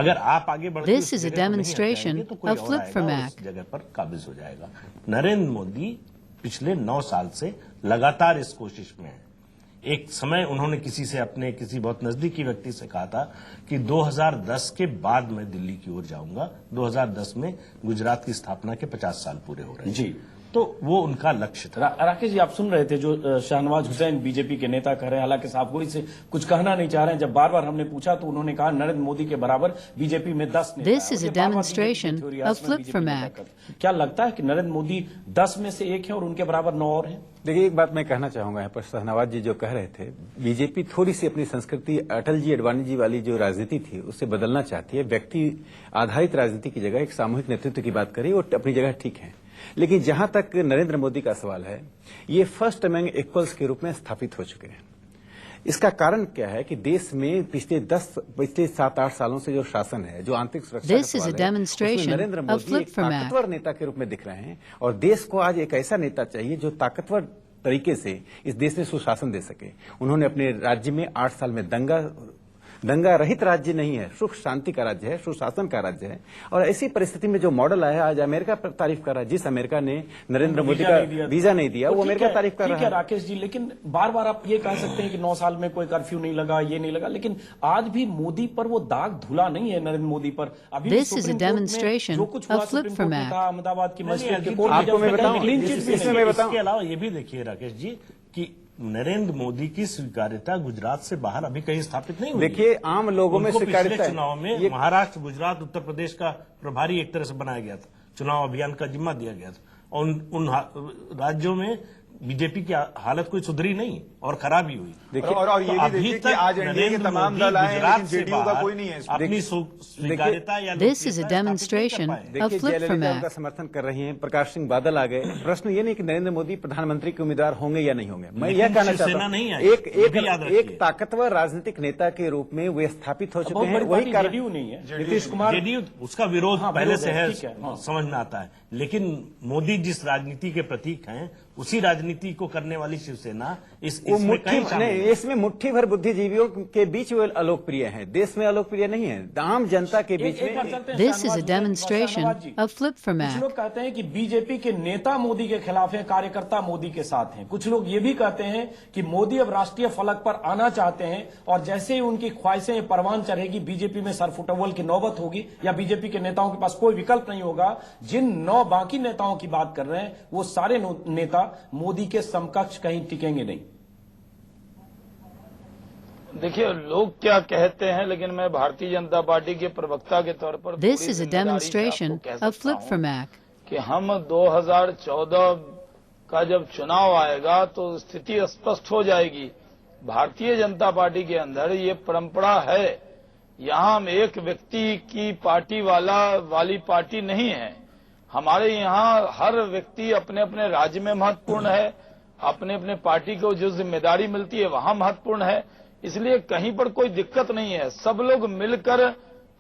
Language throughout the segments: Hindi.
अगर आप आगे बढ़ के This is a demonstration तो कोई of और Flip आएगा for और Mac. उस जगह पर काबिज हो जाएगा। नरेंद्र मोदी पिछले 9 साल से लगातार इस कोशिश में है। एक समय उन्होंने किसी बहुत नजदीकी व्यक्ति से कहा था कि 2010 के बाद मैं दिल्ली की ओर जाऊंगा। 2010 में गुजरात की स्थापना के 50 साल पूरे हो रहे हैं। जी, तो वो उनका लक्ष्य था। राकेश जी, आप सुन रहे थे जो शाहनवाज हुसैन बीजेपी के नेता कह रहे हैं, हालांकि साफ गोई से कुछ कहना नहीं चाह रहे हैं। जब बार बार हमने पूछा तो उन्होंने कहा नरेंद्र मोदी के बराबर बीजेपी में 10 नेता This is a demonstration of Flip for Mac. क्या लगता है कि नरेंद्र मोदी 10 में से एक है और उनके बराबर 9 और हैं? देखिए, एक बात मैं कहना चाहूंगा यहाँ पर, शाहनवाज जी जो कह रहे थे, बीजेपी थोड़ी सी अपनी संस्कृति अटल जी अडवाणी जी वाली जो राजनीति थी उससे बदलना चाहती है। व्यक्ति आधारित राजनीति की जगह एक सामूहिक नेतृत्व की बात करी, वो अपनी जगह ठीक है। लेकिन जहां तक नरेंद्र मोदी का सवाल है, ये फर्स्ट अमंग इक्वल्स के रूप में स्थापित हो चुके हैं। इसका कारण क्या है कि देश में पिछले 7-8 सालों से जो शासन है, जो आंतरिक सुरक्षा का सवाल है, उसमें नरेंद्र मोदी एक ताकतवर नेता के रूप में दिख रहे हैं। और देश को आज एक ऐसा नेता चाहिए जो ताकतवर तरीके से इस देश में सुशासन दे सके। उन्होंने अपने राज्य में 8 साल में दंगा रहित राज्य नहीं है, सुख शांति का राज्य है, सुशासन का राज्य है। और ऐसी परिस्थिति में जो मॉडल आया, आज अमेरिका तारीफ कर रहा है। जिस अमेरिका ने नरेंद्र मोदी का वीजा नहीं दिया, वो अमेरिका तारीफ कर रहा है। राकेश जी, लेकिन बार बार आप ये कह सकते हैं कि 9 साल में कोई कर्फ्यू नहीं लगा, ये नहीं लगा, लेकिन आज भी मोदी पर वो दाग धुला नहीं है। नरेंद्र मोदी पर अभी This is a demonstration जो कुछ of Flip for Mac. Ahmedabad की मजिस्ट्रेट आपको मैं बताऊं, इसके अलावा ये भी देखिए राकेश जी कि नरेंद्र मोदी की स्वीकार्यता गुजरात से बाहर अभी कहीं स्थापित नहीं हुई। देखिए, आम लोगों में स्वीकार्यता, चुनाव में महाराष्ट्र, गुजरात, उत्तर प्रदेश का प्रभारी एक तरह से बनाया गया था, चुनाव अभियान का जिम्मा दिया गया था। और उन राज्यों में बीजेपी की हालत कोई सुधरी नहीं और खराब ही हुई। देखिए, और ये भी देखिए कि आज एनडीए के तमाम दल आए हैं, लेकिन जेडीयू का कोई नहीं है। अपनी स्वीकार्यता या This is a demonstration of Flip for Jayalalithaa उनका Mac. समर्थन कर रही हैं, प्रकाश सिंह बादल आ गए। प्रश्न ये नहीं कि नरेंद्र मोदी प्रधानमंत्री के उम्मीदवार होंगे या नहीं होंगे। मैं यह कहना चाहता हूँ, एक ताकतवर राजनीतिक नेता के रूप में वे स्थापित हो चुके हैं। वही कारण जेडीयू नहीं है। नीतीश कुमार, जेडीयू उसका विरोध पहले से है, समझ में आता है। लेकिन मोदी जिस राजनीति के प्रतीक हैं, उसी राजनीति को करने वाली शिवसेना इसमें मुट्ठी भर बुद्धिजीवियों के बीच वो अलोकप्रिय है, देश में अलोकप्रिय नहीं है, आम जनता के बीच में। This is a demonstration of Flip for Mac. कुछ लोग कहते हैं कि बीजेपी के नेता मोदी के खिलाफ हैं, कार्यकर्ता मोदी के साथ हैं। कुछ लोग ये भी कहते हैं कि मोदी अब राष्ट्रीय फलक पर आना चाहते हैं और जैसे ही उनकी ख्वाहिशें परवान चढ़ेगी, बीजेपी में सरफुटअव्वल की नौबत होगी या बीजेपी के नेताओं के पास कोई विकल्प नहीं होगा। जिन 9 बाकी नेताओं की बात कर रहे हैं, वो सारे नेता मोदी के समकक्ष कहीं टिकेंगे नहीं। देखिए, लोग क्या कहते हैं, लेकिन मैं भारतीय जनता पार्टी के प्रवक्ता के तौर पर This is a demonstration of Flip for Mac. कि हम 2014 का जब चुनाव आएगा तो स्थिति स्पष्ट हो जाएगी। भारतीय जनता पार्टी के अंदर ये परंपरा है, यहाँ हम एक व्यक्ति की पार्टी वाली पार्टी नहीं है। हमारे यहाँ हर व्यक्ति अपने अपने राज्य में महत्वपूर्ण है, अपने अपने पार्टी को जो जिम्मेदारी मिलती है वहां महत्वपूर्ण है। इसलिए कहीं पर कोई दिक्कत नहीं है, सब लोग मिलकर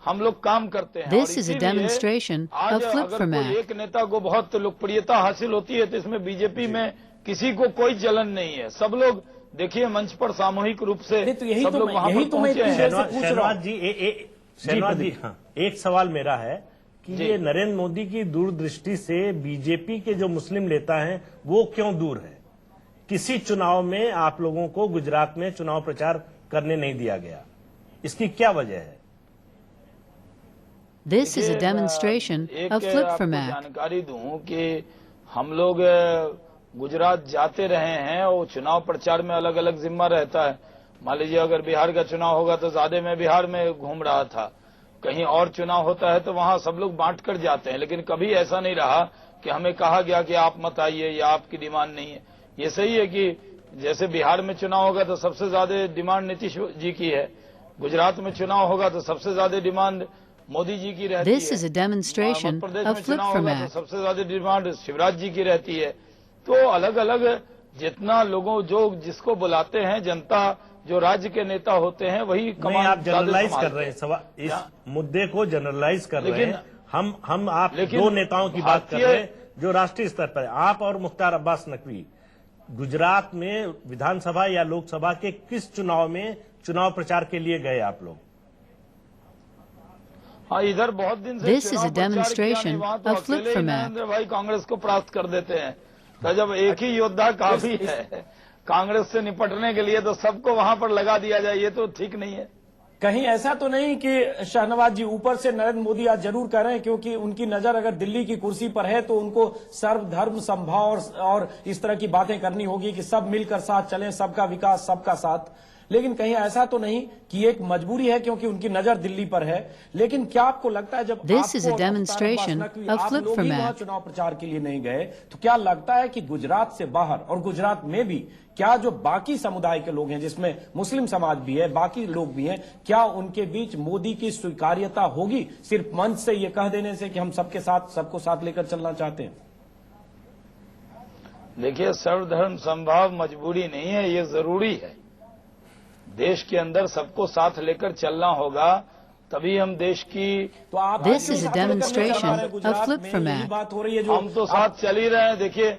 हम लोग काम करते हैं। This is a demonstration of Flip for Mac. एक नेता को बहुत लोकप्रियता हासिल होती है तो इसमें बीजेपी में किसी को कोई जलन नहीं है। सब लोग देखिए मंच पर सामूहिक रूप से सब लोग वहां पर पहुंचे हैं। शहनवाज जी, हाँ, एक सवाल मेरा है कि ये नरेंद्र मोदी की दूरदृष्टि से बीजेपी के जो मुस्लिम नेता हैं वो क्यों दूर है? किसी चुनाव में आप लोगों को गुजरात में चुनाव प्रचार करने नहीं दिया गया, इसकी क्या वजह है? This is a demonstration of Flip for Mac. जानकारी दूं कि हम लोग गुजरात जाते रहे हैं और चुनाव प्रचार में अलग अलग जिम्मा रहता है। मान लीजिए अगर बिहार का चुनाव होगा तो ज्यादा मैं बिहार में घूम रहा था, कहीं और चुनाव होता है तो वहां सब लोग बांट कर जाते हैं। लेकिन कभी ऐसा नहीं रहा कि हमें कहा गया कि आप मत आइए या आपकी डिमांड नहीं है। ये सही है कि जैसे बिहार में चुनाव होगा तो सबसे ज्यादा डिमांड नीतीश जी की है, गुजरात में चुनाव होगा तो सबसे ज्यादा डिमांड मोदी जी की रहती है। This is a demonstration of Flip for Mac. तो सबसे ज्यादा डिमांड शिवराज जी की रहती है। तो अलग अलग जितना लोगों जो जिसको बुलाते हैं जनता, जो राज्य के नेता होते हैं वही कमान। आप जनरलाइज कर रहे हैं, इस मुद्दे को जनरलाइज कर रहे हैं। हम आप 2 नेताओं की बात कर रहे हैं जो राष्ट्रीय स्तर पर, आप और मुख्तार अब्बास नकवी। गुजरात में विधानसभा या लोकसभा के किस चुनाव में चुनाव प्रचार के लिए गए आप लोग? हाँ, इधर बहुत दिन से This is चुनाव a प्रचार किया demonstration नहीं, वहाँ तो of अकेले flip he from act. Narendra भाई कांग्रेस को प्राप्त कर देते हैं। तो जब एक ही योद्धा काफी है कांग्रेस से निपटने के लिए, तो सबको वहां पर लगा दिया जाए, ये तो ठीक नहीं है। कहीं ऐसा तो नहीं कि शाहनवाज जी ऊपर से नरेंद्र मोदी आज जरूर कर रहे हैं, क्योंकि उनकी नजर अगर दिल्ली की कुर्सी पर है तो उनको सर्वधर्म समभाव और इस तरह की बातें करनी होगी कि सब मिलकर साथ चलें, सबका विकास सबका साथ। लेकिन कहीं ऐसा तो नहीं कि एक मजबूरी है क्योंकि उनकी नजर दिल्ली पर है। लेकिन क्या आपको लगता है जब This is a आपको और demonstration Aftar Abbas Naqvi, of आप flip लोग from ही वहां act. चुनाव प्रचार के लिए नहीं गए, तो क्या लगता है कि गुजरात से बाहर और गुजरात में भी क्या जो बाकी समुदाय के लोग हैं, जिसमें मुस्लिम समाज भी है, बाकी लोग भी हैं, क्या उनके बीच मोदी की स्वीकार्यता होगी सिर्फ मंच से ये कह देने से कि हम सबके साथ सबको साथ लेकर चलना चाहते हैं? देखिए, सर्वधर्म समभाव मजबूरी नहीं है, ये जरूरी है। देश के अंदर सबको साथ लेकर चलना होगा, तभी हम देश की। तो आप This is a demonstration of flip from यही act. बात हो रही है जो हम तो साथ चल ही रहे हैं। देखिए,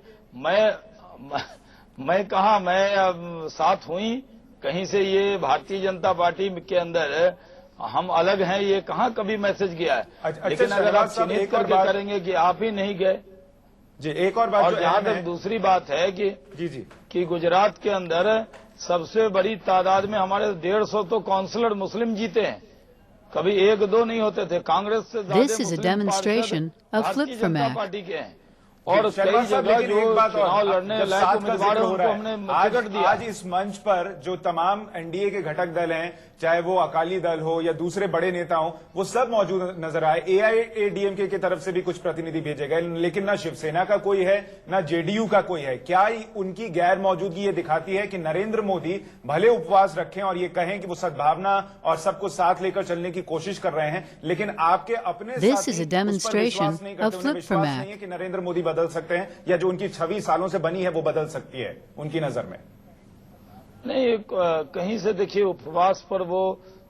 मैं कहा मैं अब साथ हुई कहीं से, ये भारतीय जनता पार्टी के अंदर हम अलग हैं, ये कहाँ कभी मैसेज गया है। अच्छा, लेकिन अगर शहबाज आप साहब, चिन्हित एक और करके बात- करेंगे कि आप ही नहीं गए। जी, एक और बात और जो जहां अहम तक है, दूसरी बात है जी कि गुजरात के अंदर सबसे बड़ी तादाद में हमारे 150 तो काउंसलर मुस्लिम जीते हैं। कभी एक दो नहीं होते थे। कांग्रेस से ज्यादा This is a Muslim demonstration पार्षद of flip भारतीय from जनता act. पार्टी के हैं। और कई शहबाज साहब, जगह लेकिन जो एक बात और, चुनाव लड़ने जब लायक साथ का उम्मीदवार जिक्र है हो उनको रहा है, हमने टिकट दिया। आज इस मंच पर जो तमाम एनडीए के घटक दल हैं, चाहे वो अकाली दल हो या दूसरे बड़े नेता हो, वो सब मौजूद नजर आए। एआईएडीएमके की तरफ से भी कुछ प्रतिनिधि भेजे गए, लेकिन ना शिवसेना का कोई है, ना जेडीयू का कोई है। क्या उनकी गैर मौजूदगी ये दिखाती है कि नरेंद्र मोदी भले उपवास रखें और ये कहें कि वो सद्भावना और सबको साथ लेकर चलने की कोशिश कर रहे हैं, लेकिन आपके अपने This साथी is a उस पर demonstration विश्वास नहीं करते, of उन्हें flip from विश्वास act. नहीं है कि नरेंद्र मोदी बदल सकते हैं, या जो उनकी छवि सालों से बनी है वो बदल सकती है उनकी नजर में? नहीं, कहीं से देखिए, उपवास पर वो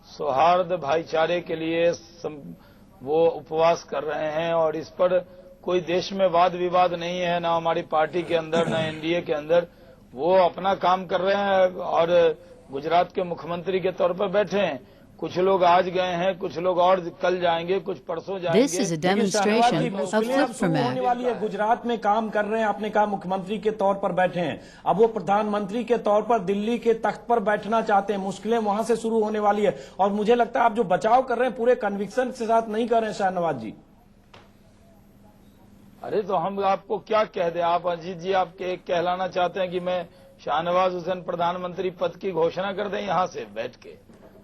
सौहार्द भाईचारे के लिए वो उपवास कर रहे हैं, और इस पर कोई देश में वाद विवाद नहीं है, ना हमारी पार्टी के अंदर, ना एनडीए के अंदर। वो अपना काम कर रहे हैं और गुजरात के मुख्यमंत्री के तौर पर बैठे हैं। कुछ लोग आज गए हैं, कुछ लोग और कल जाएंगे, कुछ परसों जाएंगे। This is a demonstration of मुश्किलें flip अब from शुरू होने act. वाली है। गुजरात में काम कर रहे हैं, आपने कहा मुख्यमंत्री के तौर पर बैठे हैं, अब वो प्रधानमंत्री के तौर पर दिल्ली के तख्त पर बैठना चाहते हैं। मुश्किलें वहां से शुरू होने वाली है, और मुझे लगता है आप जो बचाव कर रहे हैं पूरे कन्विक्शन के साथ नहीं कर रहे हैं शाहनवाज जी। अरे तो हम आपको क्या कह दें? आप अजीत जी, आप कहलाना चाहते हैं कि मैं शाहनवाज हुसैन प्रधानमंत्री पद की घोषणा कर दें यहां से बैठ के?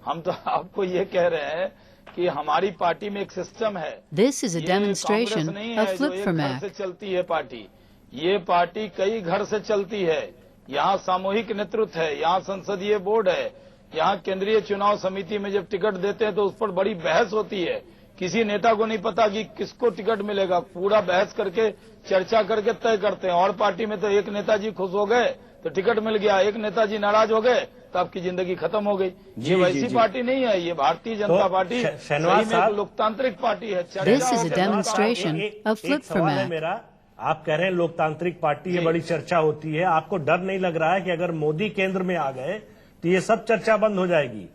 हम तो आपको ये कह रहे हैं कि हमारी पार्टी में एक सिस्टम है। This is a ये demonstration कांग्रेस नहीं of है जो flip एक from घर act. से चलती है पार्टी। ये पार्टी कई घर से चलती है। यहाँ सामूहिक नेतृत्व है, यहाँ संसदीय बोर्ड है, यहाँ केंद्रीय चुनाव समिति में जब टिकट देते हैं तो उस पर बड़ी बहस होती है। किसी नेता को नहीं पता कि किसको टिकट मिलेगा, पूरा बहस करके चर्चा करके तय करते हैं। और पार्टी में तो एक नेताजी खुश हो गए तो टिकट मिल गया, एक नेताजी नाराज हो गए तो आपकी जिंदगी खत्म हो गई। ये वैसी पार्टी नहीं है, ये भारतीय जनता पार्टी सही में एक लोकतांत्रिक पार्टी है। This is a demonstration of flip from सवाल है act. मेरा, आप कह रहे हैं लोकतांत्रिक पार्टी है, बड़ी चर्चा होती है, आपको डर नहीं लग रहा है कि अगर मोदी केंद्र में आ गए तो ये सब चर्चा बंद हो जाएगी?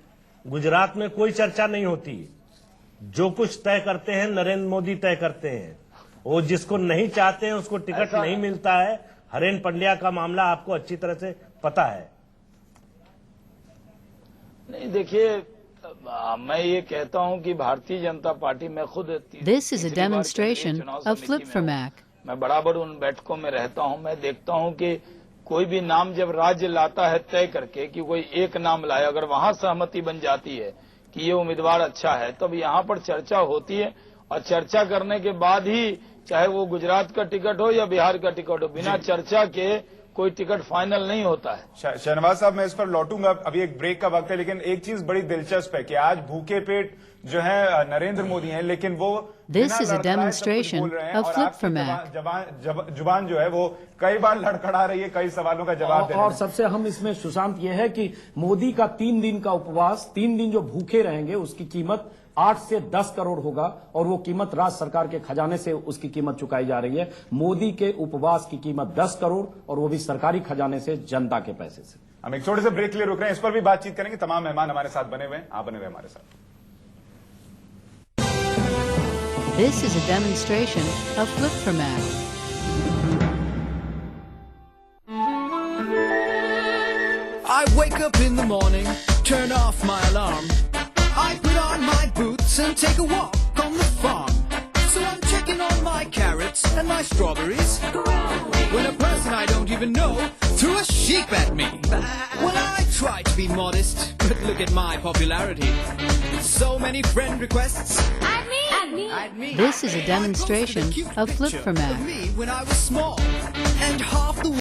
गुजरात में कोई चर्चा नहीं होती, जो कुछ तय करते हैं नरेंद्र मोदी तय करते हैं। वो जिसको नहीं चाहते हैं उसको टिकट नहीं मिलता है। हरेन पंड्या का मामला आपको अच्छी तरह से पता है। नहीं, देखिए, मैं ये कहता हूं कि भारतीय जनता पार्टी में खुद This is a demonstration of flip from act. मैं बराबर उन बैठकों में रहता हूं। मैं देखता हूं कि कोई भी नाम जब राज्य लाता है तय करके कि कोई एक नाम लाए, अगर वहां सहमति बन जाती है कि ये उम्मीदवार अच्छा है, तब यहाँ पर चर्चा होती है। और चर्चा करने के बाद ही, चाहे वो गुजरात का टिकट हो या बिहार का टिकट हो, बिना चर्चा के कोई टिकट फाइनल नहीं होता है। शहनवाज साहब, मैं इस पर लौटूंगा, अभी एक ब्रेक का वक्त है, लेकिन एक चीज बड़ी दिलचस्प है कि आज भूखे पेट जो है नरेंद्र मोदी हैं, लेकिन वो This is a demonstration of flip from act. जुबान जो है वो कई बार लड़खड़ा रही है, कई सवालों का जवाब दे रही है। और सबसे अहम इसमें सुशांत यह है कि मोदी का 3 दिन का उपवास, 3 दिन जो भूखे रहेंगे, उसकी कीमत 8 से 10 करोड़ होगा, और वो कीमत राज्य सरकार के खजाने से उसकी कीमत चुकाई जा रही है। मोदी के उपवास की कीमत 10 करोड़, और वो भी सरकारी खजाने से, जनता के पैसे से। हम एक छोटे से ब्रेक के लिए रुक रहे हैं, इस पर भी बातचीत करेंगे। तमाम मेहमान हमारे साथ बने हुए हैं, आप बने हुए हमारे साथ। This is a demonstration of Flip for Mac. I wake up in the morning, turn off my alarm. I put on my boots and take a walk on the farm. So I'm checking on my carrots and my strawberries, when a person I don't even know threw a sheep at me. Well, I try to be modest, but look at my popularity. So many friend requests. Add me. This is a demonstration of Flip for Mac. When I was small, and half the